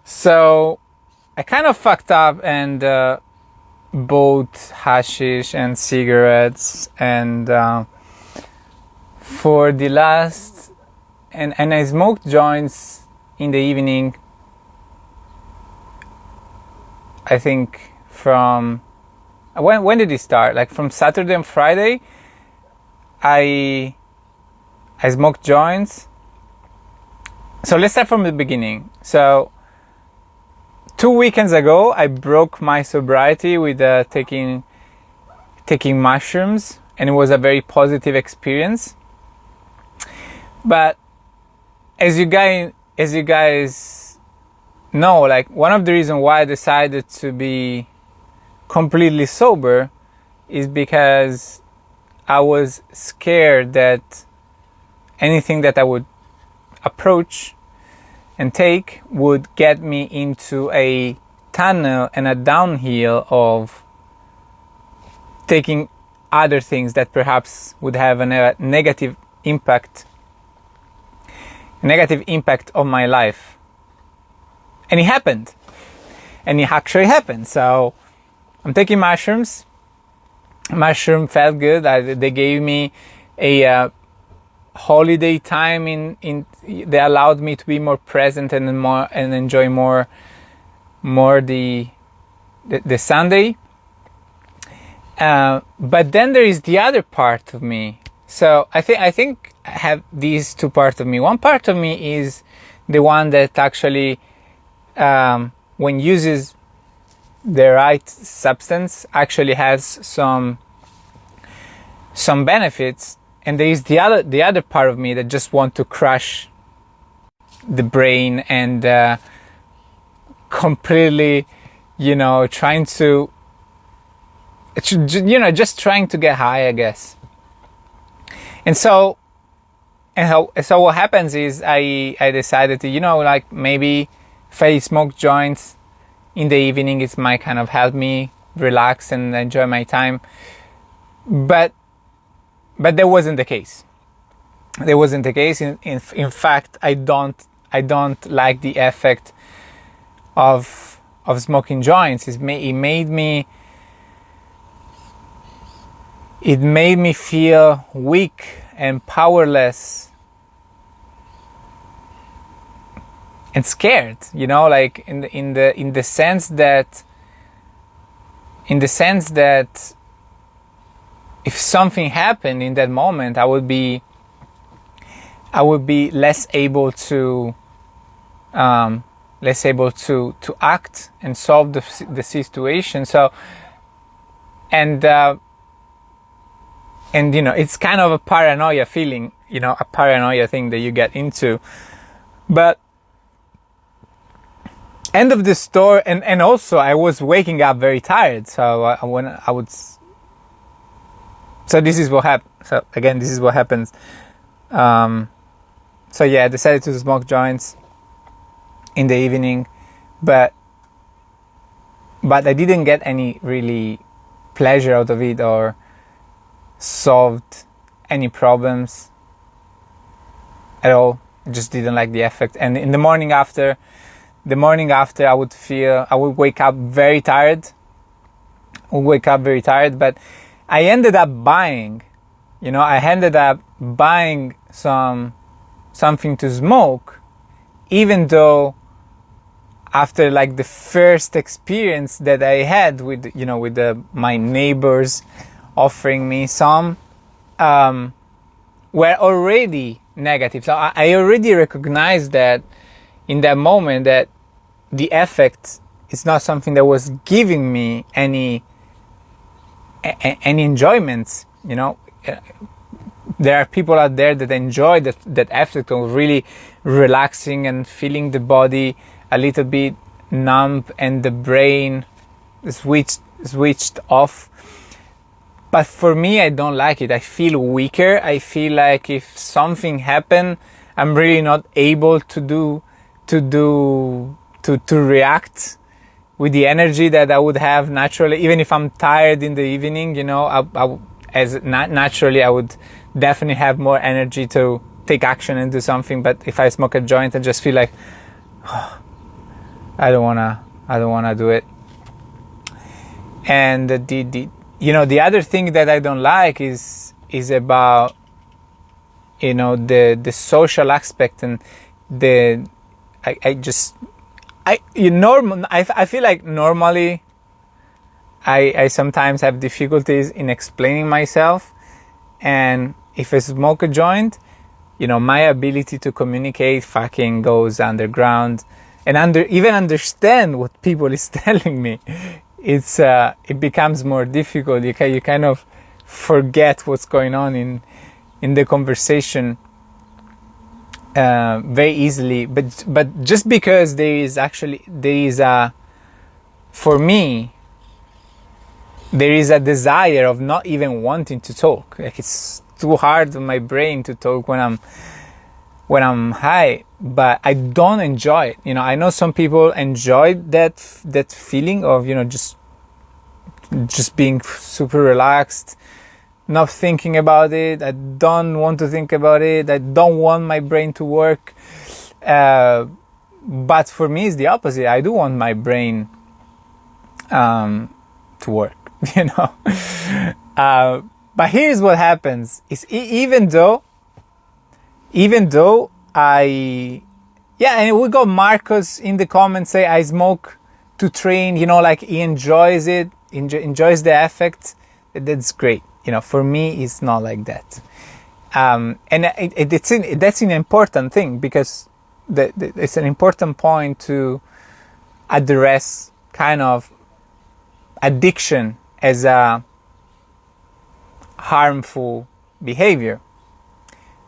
So I kind of fucked up and bought hashish and cigarettes and for the last and I smoked joints in the evening. I think from when did it start? Like from Saturday and Friday, I smoked joints. So let's start from the beginning. So 2 weekends ago, I broke my sobriety with taking mushrooms, and it was a very positive experience. But as you guys know, like one of the reasons why I decided to be completely sober is because I was scared that anything that I would approach and take would get me into a tunnel and a downhill of taking other things that perhaps would have a negative impact on my life. And it happened. And it actually happened. So I'm taking mushrooms. Mushroom felt good. They gave me a holiday time they allowed me to be more present and enjoy more the Sunday. But then there is the other part of me. So I think I have these two parts of me. One part of me is the one that actually, when uses the right substance, actually has some benefits. And there is the other part of me that just want to crush the brain and completely, trying to, just trying to get high, I guess. And so what happens is I decided to, maybe if I smoke joints in the evening, it might kind of help me relax and enjoy my time. But that wasn't the case. That wasn't the case. In fact, I don't like the effect of smoking joints. It made me feel weak and powerless and scared. Like in the sense that if something happened in that moment, I would be less able to act and solve the situation. So, and it's kind of a paranoia feeling, a paranoia thing that you get into. But end of the story, and also I was waking up very tired. So So this is what happened. So again, this is what happens. So yeah, I decided to smoke joints in the evening, but I didn't get any really pleasure out of it or solved any problems at all. I just didn't like the effect. And in the morning after, I would wake up very tired. But I ended up buying something to smoke, even though after like the first experience that I had with my neighbors offering me some, were already negative. So I already recognized that in that moment that the effect is not something that was giving me any enjoyment. There are people out there that enjoy that effect of really relaxing and feeling the body a little bit numb and the brain switched off. But for me, I don't like it. I feel weaker. I feel like if something happened, I'm really not able to react with the energy that I would have naturally. Even if I'm tired in the evening, naturally I would definitely have more energy to take action and do something. But if I smoke a joint, I just feel like I don't wanna do it. And the other thing that I don't like is about the social aspect, and I feel like normally I sometimes have difficulties in explaining myself, and if I smoke a joint, my ability to communicate fucking goes underground, and even understand what people is telling me. It becomes more difficult. You kind of forget what's going on in the conversation very easily. But just because for me, there is a desire of not even wanting to talk. Like, it's too hard on my brain to talk when I'm high, but I don't enjoy it. I know some people enjoy that feeling of just being super relaxed, not thinking about it. I don't want to think about it. I don't want my brain to work. But for me, it's the opposite. I do want my brain to work. But here's what happens: is even though and we got Marcos in the comments say I smoke to train, like he enjoys it, enjoys the effect. That's great. For me, it's not like that. And that's an important thing, because it's an important point to address kind of addiction as a harmful behavior.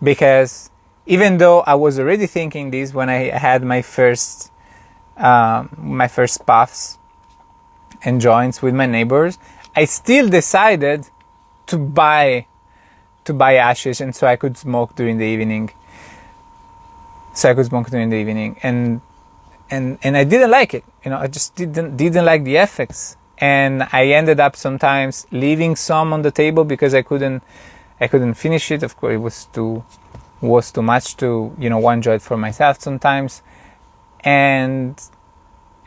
Because even though I was already thinking this when I had my first puffs and joints with my neighbors, I still decided to buy ashes, and so I could smoke during the evening. And I didn't like it. I just didn't like the effects. And I ended up sometimes leaving some on the table because I couldn't finish it. Of course, it was too much to one joint for myself sometimes. And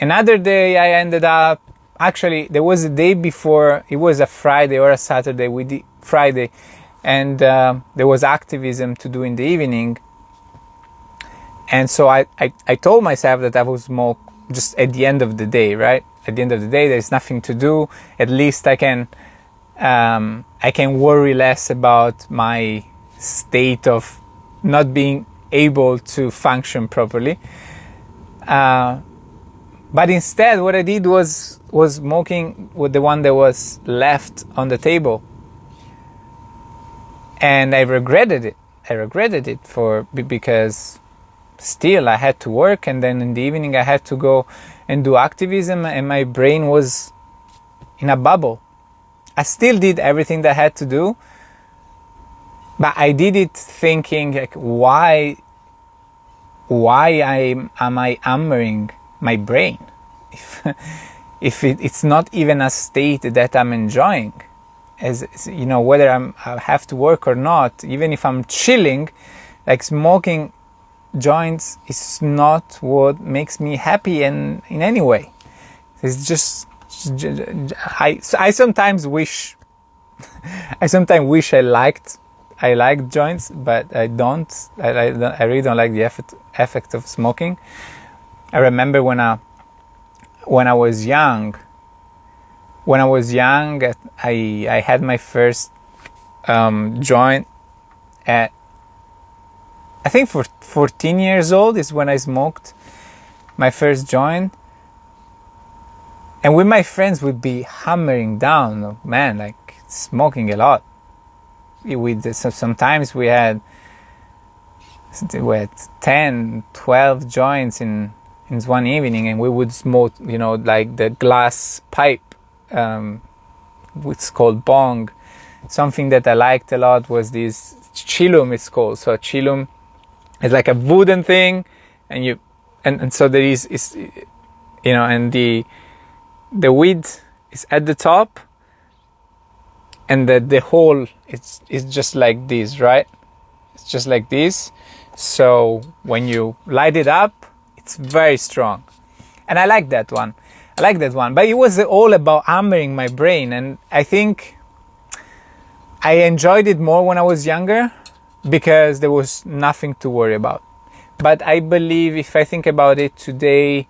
another day I ended up, actually there was a day before, it was a Friday or a Saturday, we did Friday, and there was activism to do in the evening. And so I told myself that I would smoke just at the end of the day, right? At the end of the day, there's nothing to do. At least I can worry less about my state of not being able to function properly. But instead, what I did was smoking with the one that was left on the table, and I regretted it. Because still I had to work, and then in the evening I had to go and do activism, and my brain was in a bubble. I still did everything that I had to do, but I did it thinking like, why am I hammering my brain if it's not even a state that I'm enjoying? As whether I have to work or not, even if I'm chilling, like smoking joints is not what makes me happy in any way. It's just I sometimes wish I liked joints, but I don't. I really don't like the effect of smoking. I remember when I was young. I had my first joint at, I think, for 14 years old is when I smoked my first joint. And with my friends, we'd be hammering down, man, like smoking a lot. Sometimes we had 10, 12 joints in one evening, and we would smoke, like the glass pipe, it's called bong. Something that I liked a lot was this chillum, it's called. So a chillum is like a wooden thing, and so there is and the weed is at the top, and the hole is just like this, right? It's just like this. So when you light it up, It's very strong. And I like that one. But it was all about hammering my brain. And I think I enjoyed it more when I was younger because there was nothing to worry about. But I believe if I think about it today,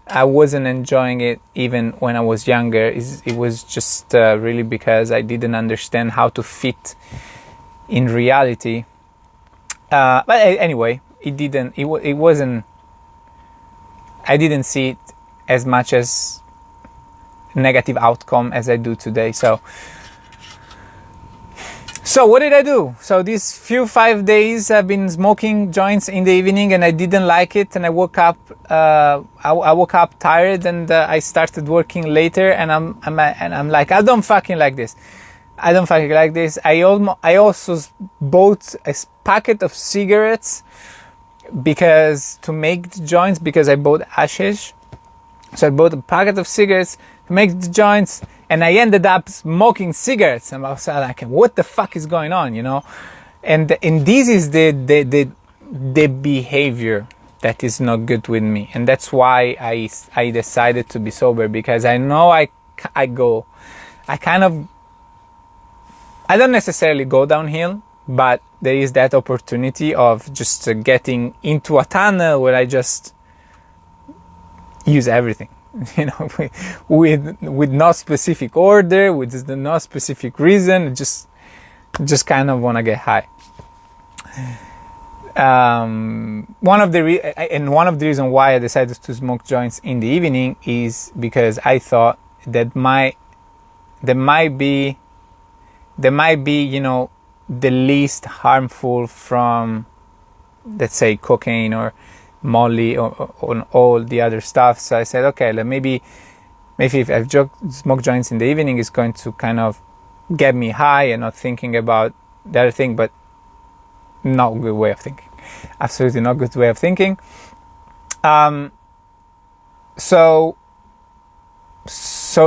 I wasn't enjoying it even when I was younger. It was just really because I didn't understand how to fit in reality. But anyway, it wasn't, I didn't see it as much as negative outcome as I do today. So what did I do? So these 5 days I've been smoking joints in the evening and I didn't like it, and I woke up I woke up tired, and I started working later, and I'm like, I don't fucking like this. I also bought a packet of cigarettes because to make the joints, because I bought hashish. So I bought a packet of cigarettes to make the joints, and I ended up smoking cigarettes. And I was like, what the fuck is going on, you know? And this is the behavior that is not good with me. And that's why I decided to be sober, because I know I don't necessarily go downhill, but there is that opportunity of just getting into a tunnel where I just use everything, you know, with no specific order, with no specific reason, just kind of want to get high. One of the reasons why I decided to smoke joints in the evening is because I thought that there might be, you know, the least harmful from, let's say, cocaine or Molly or on all the other stuff. So I said, okay, maybe if I smoke joints in the evening, it's going to kind of get me high and not thinking about the other thing. But not a good way of thinking. Absolutely not good way of thinking. So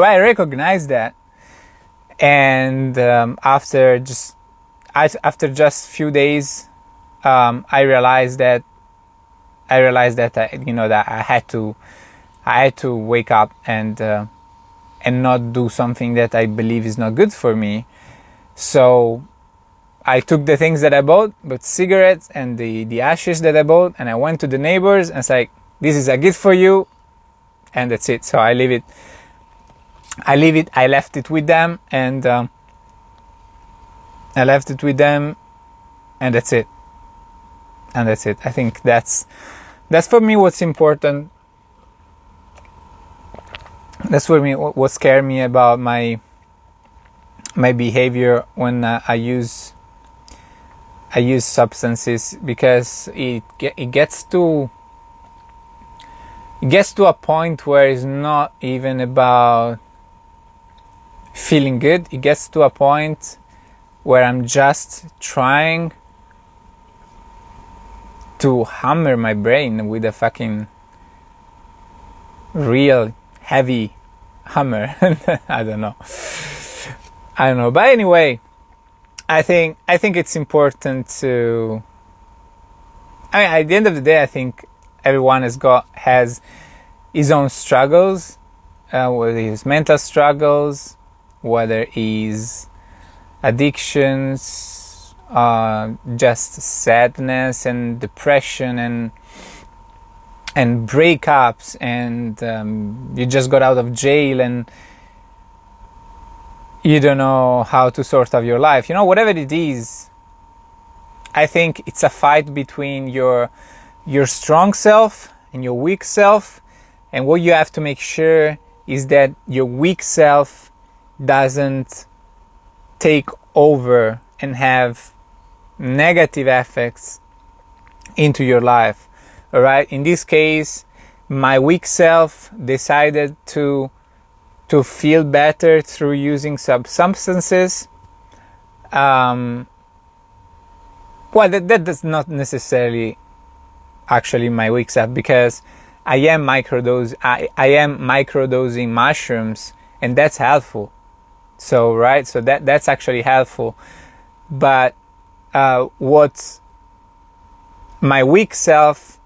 I recognized that, and after just few days, I realized that that I had to wake up and not do something that I believe is not good for me. So I took the things that I bought cigarettes and the ashes that I bought, and I went to the neighbors and said, this is a gift for you, and that's it. So I left it with them, and that's it. I think that's for me what's important. That's for me what scared me about my behavior when I use substances, because it gets to a point where it's not even about feeling good. It gets to a point where I'm just trying to hammer my brain with a fucking real heavy hammer. I don't know. But anyway, I think it's important to. At the end of the day, I think everyone has his own struggles, whether it's mental struggles, whether it's addictions, just sadness and depression and breakups, and you just got out of jail and you don't know how to sort out your life. Whatever it is, I think it's a fight between your strong self and your weak self, and what you have to make sure is that your weak self doesn't take over and have negative effects into your life. All right. In this case, my weak self decided to feel better through using substances. Well, that does not necessarily actually my weak self, because I am microdosing mushrooms, and that's helpful. So that's actually helpful. But what my weak self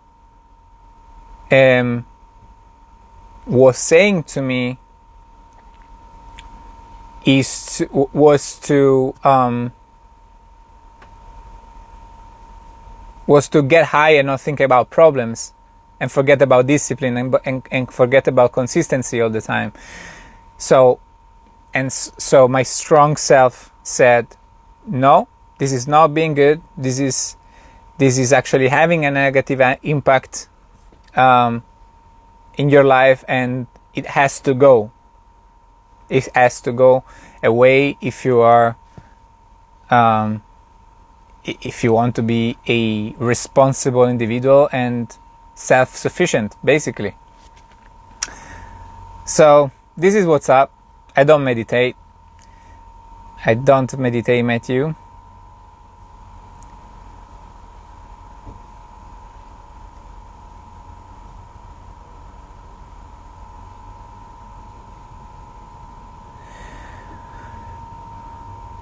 was saying to me was to get high and not think about problems, and forget about discipline, and forget about consistency all the time. So my strong self said, no, this is not being good. This is actually having a negative impact in your life, and it has to go. It has to go away if you are, if you want to be a responsible individual and self-sufficient, basically. So this is what's up. I don't meditate, Matthew.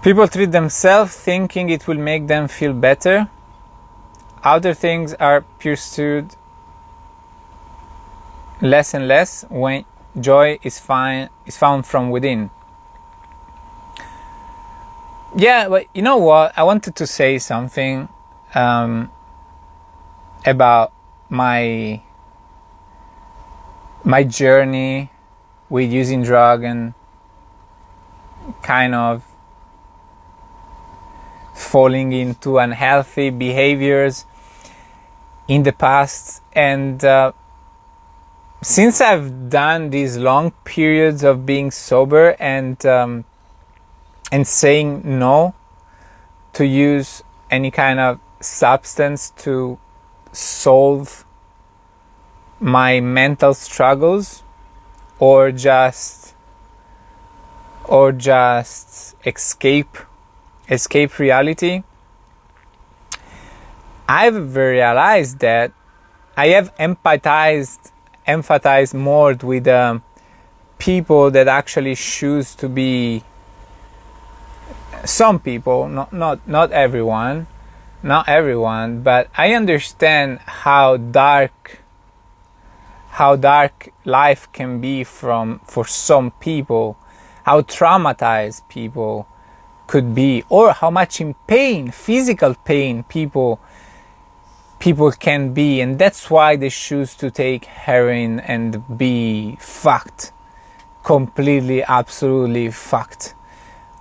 People treat themselves thinking it will make them feel better. Other things are pursued less and less when joy is found from within. Yeah, but you know what? I wanted to say something about my journey with using drug and kind of falling into unhealthy behaviors in the past. And since I've done these long periods of being sober and saying no to use any kind of substance to solve my mental struggles, or just escape reality, I've realized that I have empathized more with people that actually choose to be, some people, not everyone, but I understand how dark life can be for some people, how traumatized people could be, or how much in pain, physical pain, people can be, and that's why they choose to take heroin and be fucked, completely, absolutely fucked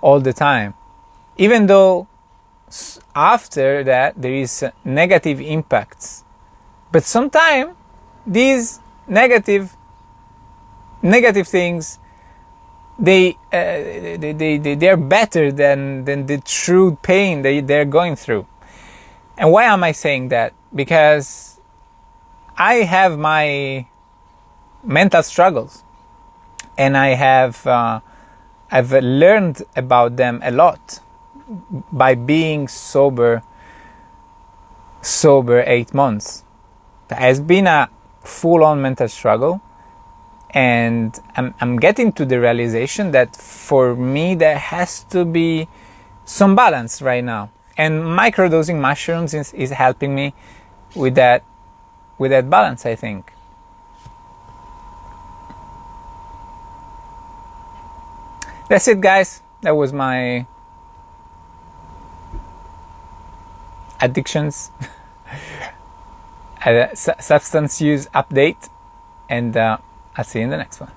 all the time, even though after that there is negative impacts. But sometimes these negative things, they are better than the true pain they're going through. And why am I saying that? Because I have my mental struggles, and I've learned about them a lot by being sober 8 months. It has been a full-on mental struggle, and I'm getting to the realization that for me there has to be some balance right now, and microdosing mushrooms is helping me with that balance, I think. That's it, guys. That was my addictions substance use update, and I'll see you in the next one.